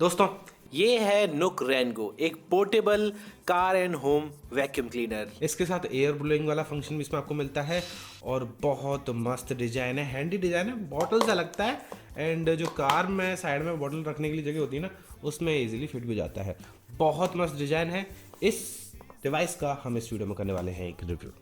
दोस्तों, ये है नुक रेनगो, एक portable car and home vacuum cleaner. इसके साथ एयर ब्लोइंग वाला फंक्शन भी इसमें आपको मिलता है और बहुत मस्त डिजाइन है, हैंडी डिजाइन है, बॉटल सा लगता है एंड जो कार में साइड में बॉटल रखने के लिए जगह होती है ना, उसमें इजीली फिट भी जाता है। बहुत मस्त डिजाइन है। इस डिवाइस का हम इस वीडियो में करने वाले हैं एक रिव्यू।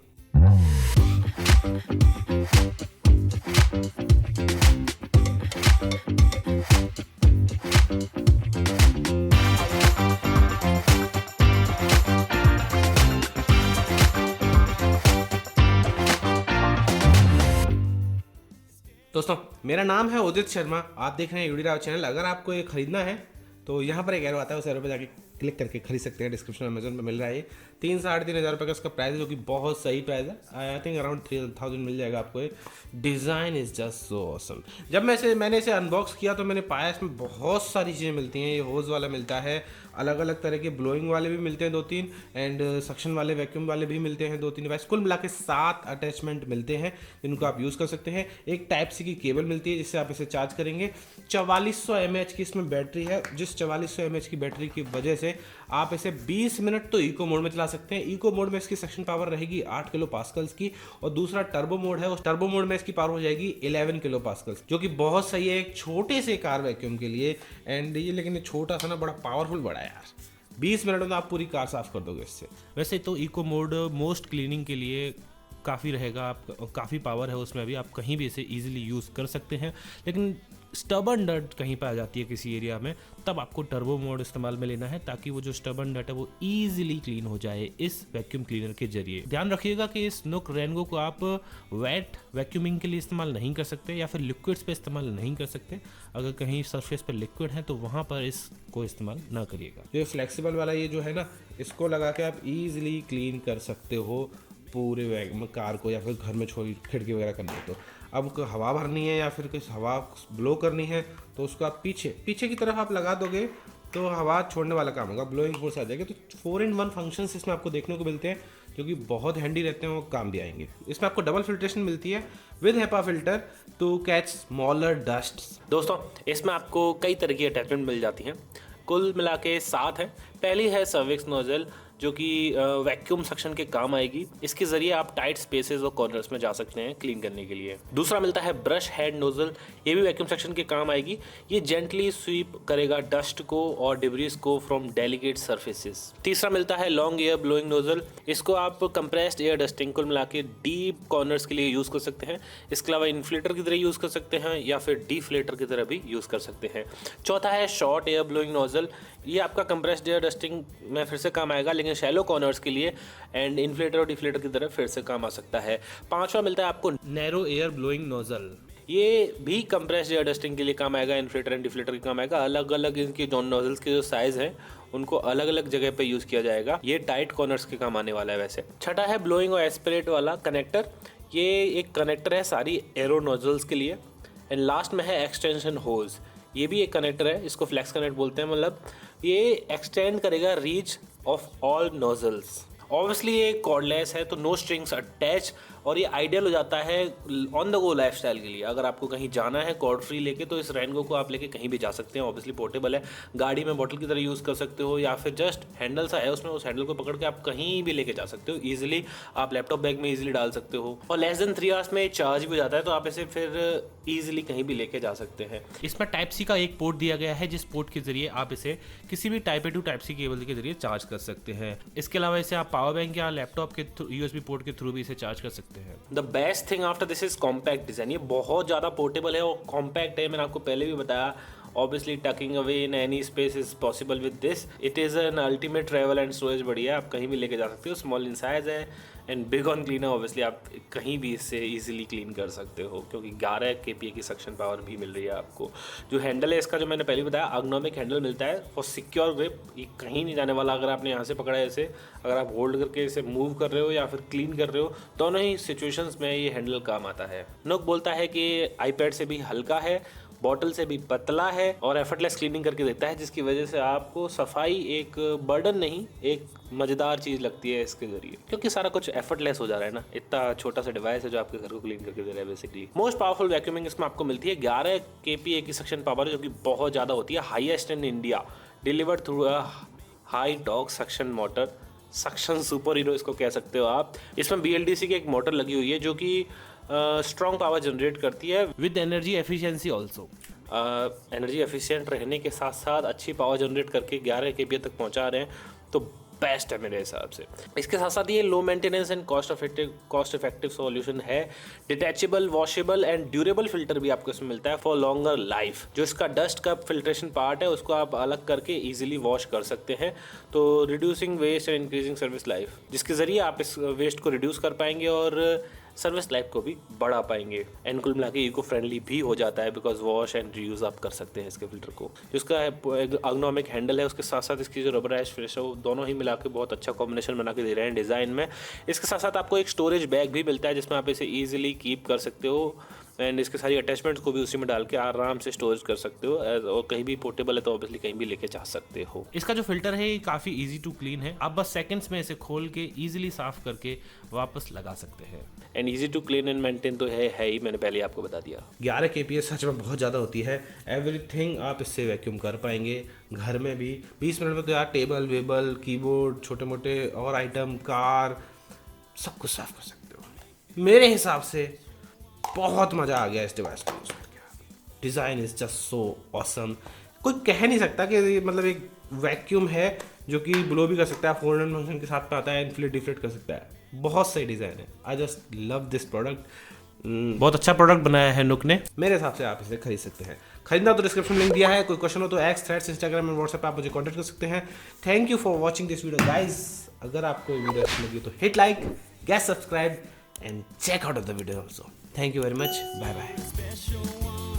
दोस्तों, मेरा नाम है उदित शर्मा, आप देख रहे हैं यूडी राव चैनल। अगर आपको ये खरीदना है तो यहाँ पर एक एरो आता है, उस एरो पे जाके क्लिक करके खरीद सकते हैं। डिस्क्रिप्शन में अमेजोन पे मिल रहा है। 3-3.5 रुपये का इसका प्राइस है, जो कि बहुत सही प्राइस है। आई थिंक अराउंड 3000 मिल जाएगा आपको। ये design is just so awesome. जब मैंने इसे अनबॉक्स किया तो मैंने पाया इसमें बहुत सारी चीज़ें मिलती हैं। ये होज वाला मिलता है, अलग अलग तरह के ब्लोइंग वाले भी मिलते हैं 2-3, एंड सक्शन वाले वैक्यूम वाले भी मिलते हैं 2-3 डिवाइस। कुल मिला के 7 अटैचमेंट मिलते हैं जिनको आप यूज़ कर सकते हैं। एक टाइप सी की केबल मिलती है जिससे आप इसे चार्ज करेंगे। 4400 mAh की इसमें बैटरी है, जिस 4400 mAh की बैटरी की वजह से आप इसे 20 मिनट तो इको मोड में चला सकते हैं। इको मोड में इसकी सक्शन पावर रहेगी 8 किलो पास्कल्स की, और दूसरा टर्बो मोड है, उस टर्बो मोड में इसकी पावर हो जाएगी 11 किलो पास्कल्स, जो कि बहुत सही है एक छोटे से कार वैक्यूम के लिए। एंड ये लेकिन ये छोटा सा ना बड़ा पावरफुल बड़ा है यार। 20 मिनट में आप पूरी कार साफ कर दोगे इससे। वैसे तो इको मोड मोस्ट क्लीनिंग के लिए काफ़ी रहेगा, आप काफ़ी पावर है उसमें, भी आप कहीं भी इसे इजीली यूज़ कर सकते हैं। लेकिन स्टबर्न डर्ट कहीं पर आ जाती है किसी एरिया में, तब आपको टर्बो मोड इस्तेमाल में लेना है, ताकि वो जो स्टबर्न डर्ट है वो ईजिली क्लीन हो जाए इस वैक्यूम क्लीनर के जरिए। ध्यान रखिएगा कि इस नुक रेनगो को आप वेट वैक्यूमिंग के लिए इस्तेमाल नहीं कर सकते या फिर लिक्विड्स पे इस्तेमाल नहीं कर सकते। अगर कहीं सरफेस पर लिक्विड है तो वहाँ पर इसको इस्तेमाल ना करिएगा। ये फ्लेक्सिबल वाला ये जो है ना, इसको लगा के आप ईजिली क्लीन कर सकते हो पूरे कार को, या फिर घर में छोटी खिड़की वगैरह करनी है तो। अब हवा भरनी है या फिर कुछ हवा ब्लो करनी है तो उसको आप पीछे की तरफ आप लगा दोगे तो हवा छोड़ने वाला काम होगा, ब्लोइंग फोर्स आ जाएगी। तो 4-in-1 फंक्शंस इसमें आपको देखने को मिलते हैं, जो कि बहुत हैंडी रहते हैं, वो काम भी आएंगे। इसमें आपको डबल फिल्ट्रेशन मिलती है with HEPA filter to catch smaller dust. दोस्तों, इसमें आपको कई तरह की अटैचमेंट मिल जाती हैं। कुल मिला के 7 हैं। पहली है सर्विक्स नोजल, जो कि वैक्यूम सक्शन के काम आएगी। इसके जरिए आप टाइट स्पेसेस और कॉर्नर्स में जा सकते हैं क्लीन करने के लिए। दूसरा मिलता है ब्रश हेड नोजल, ये भी वैक्यूम सक्शन के काम आएगी। ये जेंटली स्वीप करेगा डस्ट को और डिब्रीज को फ्रॉम डेलिकेट सर्फेसेस। तीसरा मिलता है लॉन्ग एयर ब्लोइंग नोजल, इसको आप कंप्रेस्ड एयर डस्टिंग कुल मिला के डीप कॉर्नर्स के लिए यूज़ कर सकते हैं। इसके अलावा इन्फ्लेटर की तरह यूज़ कर सकते हैं या फिर डीफ्लेटर की तरह भी यूज़ कर सकते हैं। चौथा है शॉर्ट एयर ब्लोइंग नोजल, ये आपका कंप्रेस्ड एयर डस्टिंग में फिर से काम आएगा, लेकिन शैलो कॉर्नर्स के लिए, एंड इन्फ्लेटर और डिफ्लेटर की तरह फिर से काम आ सकता है। पांचवा मिलता है आपको नैरो एयर ब्लोइंग नोजल, ये भी कंप्रेस्ड एयर डस्टिंग के लिए काम आएगा, इन्फ्लेटर एंड डिफ्लेटर के काम आएगा। अलग अलग इनकी जो नोजल्स के जो साइज हैं उनको अलग अलग जगह पे यूज़ किया जाएगा। ये टाइट कॉर्नर्स के काम आने वाला है। वैसे छठा है ब्लोइंग और एस्पिरेट वाला कनेक्टर, ये एक कनेक्टर है सारी एरो नोजल्स के लिए। एंड लास्ट में है एक्सटेंशन होज, ये भी एक कनेक्टर है, इसको फ्लेक्स कनेक्ट बोलते हैं। मतलब ये एक्सटेंड करेगा reach of all nozzles. Obviously ये कॉर्डलेस है तो नो स्ट्रिंग्स अटैच, और ये आइडियल हो जाता है ऑन द गो लाइफस्टाइल के लिए। अगर आपको कहीं जाना है कॉर्ड फ्री लेके, तो इस रेनगो को आप लेके कहीं भी जा सकते हैं। ऑब्वियसली पोर्टेबल है, गाड़ी में बॉटल की तरह यूज़ कर सकते हो, या फिर जस्ट हैंडल सा है उसमें, उस हैंडल को पकड़ के आप कहीं भी लेके जा सकते हो ईजिली। आप लैपटॉप बैग में ईजिली डाल सकते हो, और लेस देन 3 आवर्स में चार्ज भी हो जाता है, तो आप इसे फिर ईजिली कहीं भी लेके जा सकते हैं। इसमें टाइप सी का एक पोर्ट दिया गया है, जिस पोर्ट के जरिए आप इसे किसी भी type A to type C cable के जरिए चार्ज कर सकते हैं। इसके अलावा इसे आप पावर बैंक या लैपटॉप के USB पोर्ट के थ्रू भी इसे चार्ज कर सकते हैं। The best thing after this is compact design, ये बहुत ज़्यादा पोर्टेबल है और कॉम्पैक्ट है। मैंने आपको पहले भी बताया, obviously talking away in any space is possible with this. It is an ultimate travel and storage बढ़िया, आप कहीं भी लेके जा सकते हो। स्मॉल इन साइज है and big on cleaner, obviously आप कहीं भी इससे इजीली क्लीन कर सकते हो, क्योंकि 11 kPa की सक्शन पावर भी मिल रही है आपको। जो हैंडल है इसका, जो मैंने पहले बताया, एर्गोनॉमिक हैंडल मिलता है फॉर सिक्योर ग्रिप, ये कहीं नहीं जाने वाला। अगर आपने यहाँ से पकड़ा है इसे, अगर आप होल्ड करके इसे मूव कर रहे हो या फिर क्लीन कर रहे हो, दोनों ही सिचुएशंस में ये हैंडल काम आता है। नुक बोलता है कि आईपैड से भी हल्का है, बॉटल से भी पतला है और एफर्टलेस क्लीनिंग करके देता है, जिसकी वजह से आपको सफाई एक बर्डन नहीं, एक मजेदार चीज लगती है इसके जरिए, क्योंकि सारा कुछ एफर्टलेस हो जा रहा है ना। इतना छोटा सा डिवाइस है जो आपके घर को क्लीन करके दे रहा है बेसिकली। मोस्ट पावरफुल वैक्यूमिंग इसमें आपको मिलती है 11 kPa की सक्शन पावर, जो कि बहुत ज्यादा होती है, highest in India, delivered through a high torque suction motor, suction super hero इसको कह सकते हो आप। इसमें BLDC की एक मोटर लगी हुई है जो कि स्ट्रॉन्ग पावर जनरेट करती है with energy efficiency also. Energy efficient रहने के साथ साथ अच्छी पावर जनरेट करके 11 kPa तक पहुंचा रहे हैं, तो बेस्ट है मेरे हिसाब से। इसके साथ साथ ये low maintenance and cost effective solution है। Detachable, washable and durable filter भी आपको इसमें मिलता है फॉर लॉन्गर लाइफ। जो इसका डस्ट का फिल्ट्रेशन पार्ट है उसको आप अलग करके इजीली वॉश कर सकते हैं, तो reducing waste and increasing service life, जिसके जरिए आप इस वेस्ट को रिड्यूस कर पाएंगे और सर्विस लाइफ को भी बढ़ा पाएंगे। एंड कुल मिला के इको फ्रेंडली भी हो जाता है, बिकॉज वॉश एंड रीयूज आप कर सकते हैं इसके फिल्टर को। जिसका एर्गोनॉमिक हैंडल है, उसके साथ साथ इसकी जो रबराइज फिनिश है, वो दोनों ही मिला के बहुत अच्छा कॉम्बिनेशन बना के दे रहे हैं डिज़ाइन में। इसके साथ साथ आपको एक स्टोरेज बैग भी मिलता है जिसमें आप इसे ईजिली कीप कर सकते हो, एंड इसके सारी अटैचमेंट्स को भी उसी में डाल के आराम से स्टोरेज कर सकते हो। और कहीं भी पोर्टेबल है तो ऑब्वियसली कहीं भी लेके जा सकते हो। इसका जो फिल्टर है ये काफ़ी इजी टू क्लीन है, आप बस सेकंड्स में इसे खोल के इजीली साफ करके वापस लगा सकते हैं। And easy to clean and maintain तो है ही, मैंने पहले आपको बता दिया। 11 kPa सच में बहुत ज़्यादा होती है। एवरीथिंग आप इससे वैक्यूम कर पाएंगे घर में भी 20 मिनट में। तो यार टेबल वेबल, कीबोर्ड, छोटे मोटे और आइटम, कार, सब कुछ साफ कर सकते हो। मेरे हिसाब से बहुत मज़ा आ गया इस डिवाइस को यूज़ करके। Design is just so awesome. कोई कह नहीं सकता कि ये मतलब एक वैक्यूम है जो कि ब्लो भी कर सकता है, 400 फंक्शन के साथ में आता है, इन्फ्लेट डिफ्लेट कर सकता है। बहुत सही डिज़ाइन है। I just love this product. बहुत अच्छा प्रोडक्ट बनाया है नुक ने। मेरे हिसाब से आप इसे खरीद सकते हैं। खरीदना तो डिस्क्रिप्शन में लिंक दिया है। कोई क्वेश्चन हो तो एक्स, थ्रेड्स, इंस्टाग्राम और व्हाट्सएप पे आप मुझे कॉन्टैक्ट कर सकते हैं। Thank you for watching this video guys. अगर आपको ये वीडियो अच्छी लगी तो hit like, get subscribe and check out of the video also. Thank you very much. Bye bye.